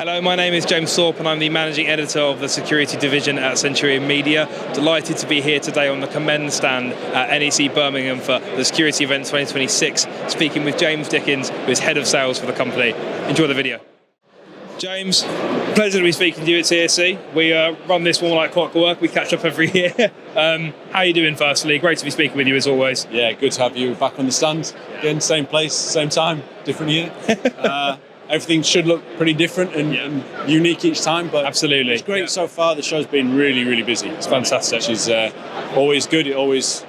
Hello, my name is James Thorpe and I'm the Managing Editor of the Security Division at Centurian Media. Delighted to be here today on the Commend stand at NEC Birmingham for the Security Event 2026, speaking with James Dickens, who is Head of Sales for the company. Enjoy the video. James, pleasure to be speaking to you at TSC. We run this one like clockwork. We catch up every year. How are you doing, firstly? Great to be speaking with you as always. Yeah, good to have you back on the stand. Again, same place, same time, different year. Everything should look pretty different and unique each time, but absolutely, it's great so far. The show's been really busy. It's fantastic. Which is always good. It always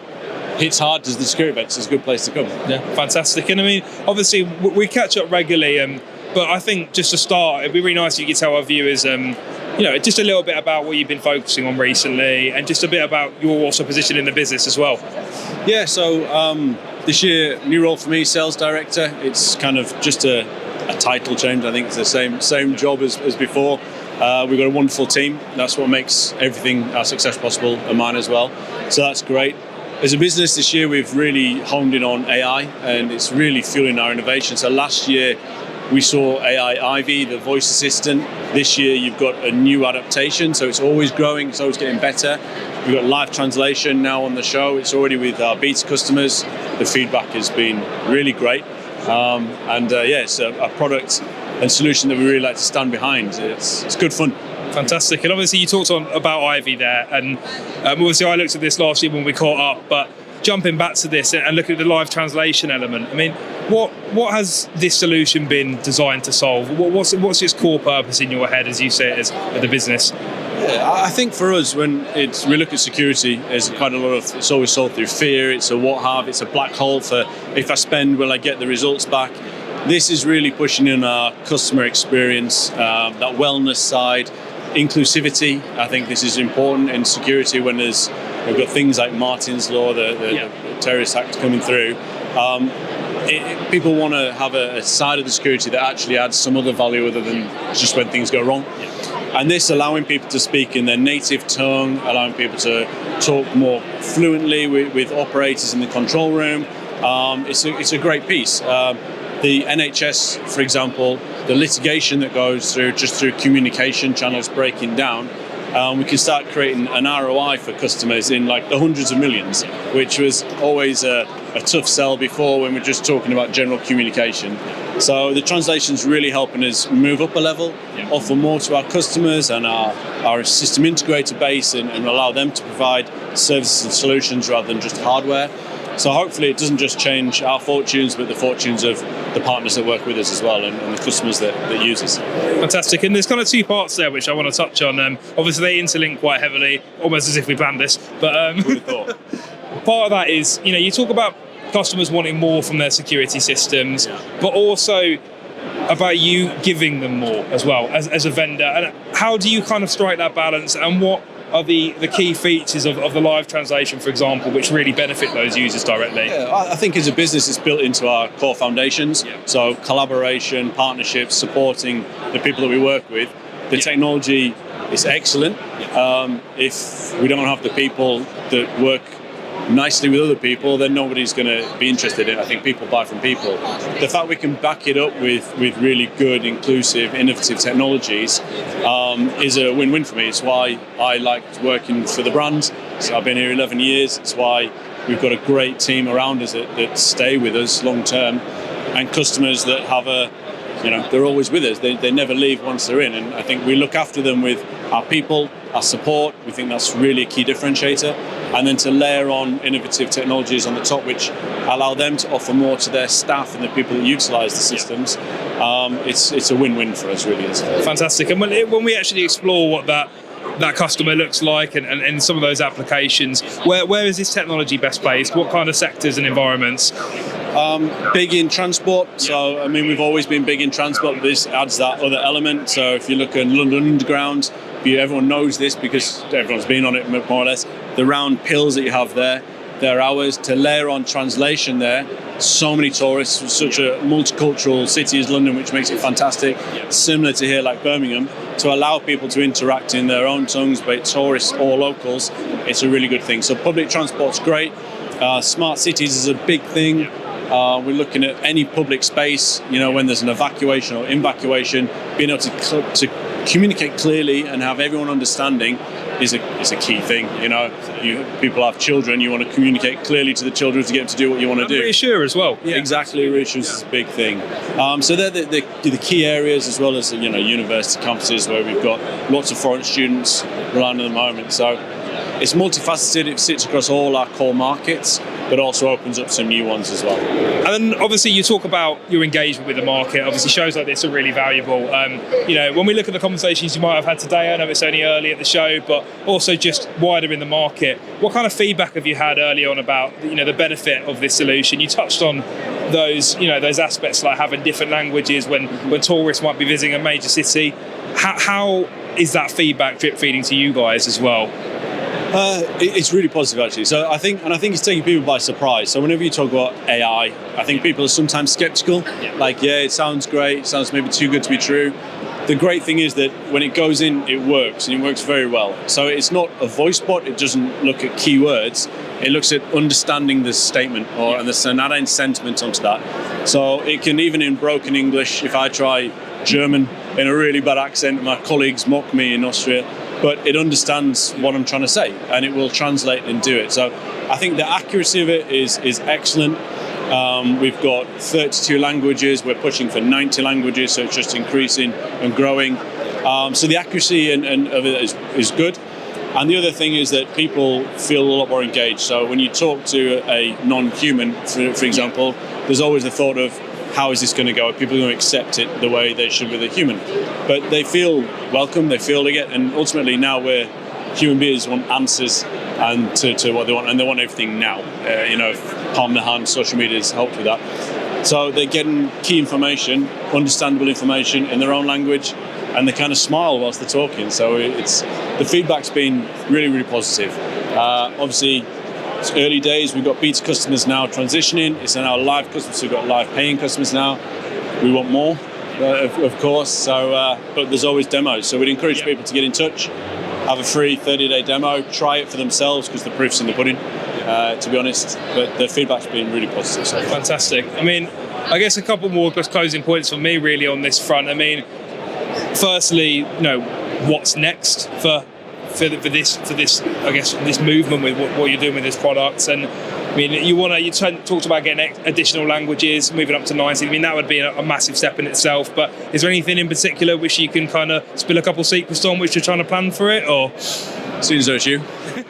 hits hard. Does the security events? It's a good place to come. Yeah, fantastic. And I mean, obviously, we catch up regularly, but I think just to start, it'd be really nice if you could tell our viewers, just a little bit about what you've been focusing on recently, and just a bit about your also position in the business as well. Yeah. So this year, new role for me, sales director. It's kind of just a title change. I think it's the same job as before. We've got a wonderful team. That's what makes everything our success possible, and mine as well. So that's great. As a business this year, we've really honed in on AI, and it's really fueling our innovation. So last year, we saw AI Ivy, the voice assistant. This year, you've got a new adaptation, so it's always growing, it's always getting better. We've got live translation now on the show. It's already with our beta customers. The feedback has been really great. It's a product and solution that we really like to stand behind. It's good fun. Fantastic. And obviously you talked about Ivy there, and obviously I looked at this last year when we caught up, but jumping back to this and looking at the live translation element, I mean, what has this solution been designed to solve? What's its core purpose in your head as you see it as the business? Yeah, I think for us, when we look at security, there's quite a lot of, it's always sold through fear, it's a what have, it's a black hole for if I spend, will I get the results back? This is really pushing in our customer experience, that wellness side, inclusivity. I think this is important in security when we've got things like Martin's Law, the terrorist act coming through. People want to have a side of the security that actually adds some other value other than just when things go wrong. And this allowing people to speak in their native tongue, allowing people to talk more fluently with operators in the control room. It's a great piece. The NHS, for example, the litigation that goes through communication channels breaking down, we can start creating an ROI for customers in like the hundreds of millions, which was always a tough sell before when we're just talking about general communication. So the translation's really helping us move up a level, offer more to our customers and our system integrator base, and allow them to provide services and solutions rather than just hardware. So hopefully it doesn't just change our fortunes, but the fortunes of the partners that work with us as well, and the customers that use us. Fantastic. And there's kind of two parts there which I want to touch on. Obviously they interlink quite heavily, almost as if we planned this. But Who would have thought? Part of that is, you talk about customers wanting more from their security systems, but also about you giving them more as well as a vendor. And how do you kind of strike that balance, and what are the key features of the live translation, for example, which really benefit those users directly? Yeah, I think as a business, it's built into our core foundations. Yeah. So collaboration, partnerships, supporting the people that we work with. The technology is excellent. If we don't have the people that work nicely with other people, then nobody's going to be interested in it. I think people buy from people. The fact we can back it up with really good, inclusive, innovative technologies is a win-win for me. It's why I liked working for the brand. So I've been here 11 years. It's why we've got a great team around us that stay with us long term, and customers that have they're always with us. They never leave once they're in, and I think we look after them with our people, our support. We think that's really a key differentiator. And then to layer on innovative technologies on the top, which allow them to offer more to their staff and the people that utilise the systems, it's a win-win for us, really. Fantastic. And when we actually explore what that customer looks like and some of those applications, where is this technology best placed? What kind of sectors and environments? Big in transport. So, I mean, we've always been big in transport, but this adds that other element. So if you look at London Underground, everyone knows this because everyone's been on it more or less. The round pills that you have there, they're ours. To layer on translation there, so many tourists, such a multicultural city as London, which makes it fantastic. Similar to here, like Birmingham, to allow people to interact in their own tongues, be it tourists or locals, it's a really good thing. So public transport's great. Smart cities is a big thing. We're looking at any public space, when there's an evacuation or evacuation, being able to communicate clearly and have everyone understanding is a key thing. People have children, you want to communicate clearly to the children to get them to do what you want to do. Reassure as well. Yeah, exactly, reassurance is a big thing. So they're the key areas, as well as university campuses where we've got lots of foreign students around at the moment. So it's multifaceted. It sits across all our core markets, but also opens up some new ones as well. And then obviously you talk about your engagement with the market. Obviously shows like this are really valuable. When we look at the conversations you might have had today, I know it's only early at the show, but also just wider in the market, what kind of feedback have you had early on about the benefit of this solution? You touched on those aspects like having different languages when tourists might be visiting a major city. How is that feedback drip feeding to you guys as well? It's really positive, actually. So I think it's taking people by surprise. So whenever you talk about AI, I think people are sometimes skeptical. It sounds great, it sounds maybe too good to be true. The great thing is that when it goes in, it works, and it works very well. So it's not a voice bot, it doesn't look at keywords, it looks at understanding the statement and adding sentiment onto that. So it can, even in broken English, if I try German in a really bad accent, my colleagues mock me in Austria, but it understands what I'm trying to say, and it will translate and do it. So I think the accuracy of it is excellent. We've got 32 languages. We're pushing for 90 languages, so it's just increasing and growing. So the accuracy of it is good. And the other thing is that people feel a lot more engaged. So when you talk to a non-human, for example, there's always the thought of, how is this going to go? Are people going to accept it the way they should with a human? But they feel welcome, they feel it, and ultimately now we're human beings want answers and to what they want, and they want everything now. Palm in the hand, social media has helped with that. So they're getting key information, understandable information in their own language, and they kind of smile whilst they're talking. So the feedback's been really, really positive. Obviously, it's early days. We've got beta customers now transitioning. It's now live customers. We've got live paying customers now. We want more, of course. So, but there's always demos. So we'd encourage people to get in touch, have a free 30-day demo, try it for themselves, because the proof's in the pudding, to be honest. But the feedback's been really positive. So far. Fantastic. I guess a couple more closing points for me really on this front. Firstly, what's next for this I guess this movement with what you're doing with this product? And you talked about getting additional languages, moving up to 90. That would be a massive step in itself, but is there anything in particular which you can kind of spill a couple secrets on, which you're trying to plan for it? Or as soon as there's you.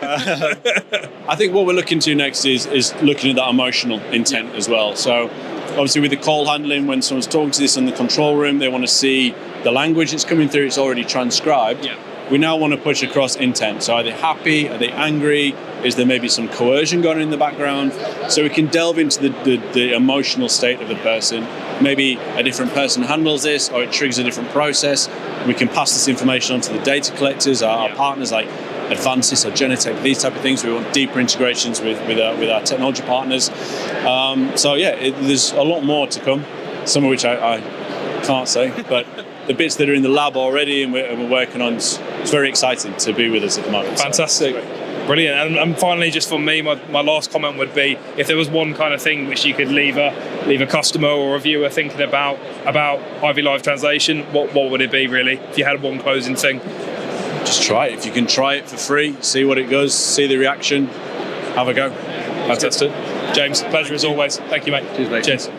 I think what we're looking to next is looking at that emotional intent as well. So obviously with the call handling, when someone's talking to this in the control room, they want to see the language that's coming through, it's already transcribed. We now want to push across intent. So are they happy? Are they angry? Is there maybe some coercion going on in the background? So we can delve into the emotional state of the person. Maybe a different person handles this, or it triggers a different process. We can pass this information on to the data collectors, our partners like Advancis or Genetec, these type of things. We want deeper integrations with our technology partners. There's a lot more to come, some of which I can't say, but the bits that are in the lab already and we're working on, it's very exciting to be with us at the moment. Fantastic. Brilliant. And finally, just for me, my last comment would be, if there was one kind of thing which you could leave a customer or a viewer thinking about Ivy Live Translation, what would it be really, if you had one closing thing? Just try it. If you can try it for free, see what it does, see the reaction, have a go. Fantastic. James, pleasure as always. Thank you, mate. Cheers, mate. Cheers.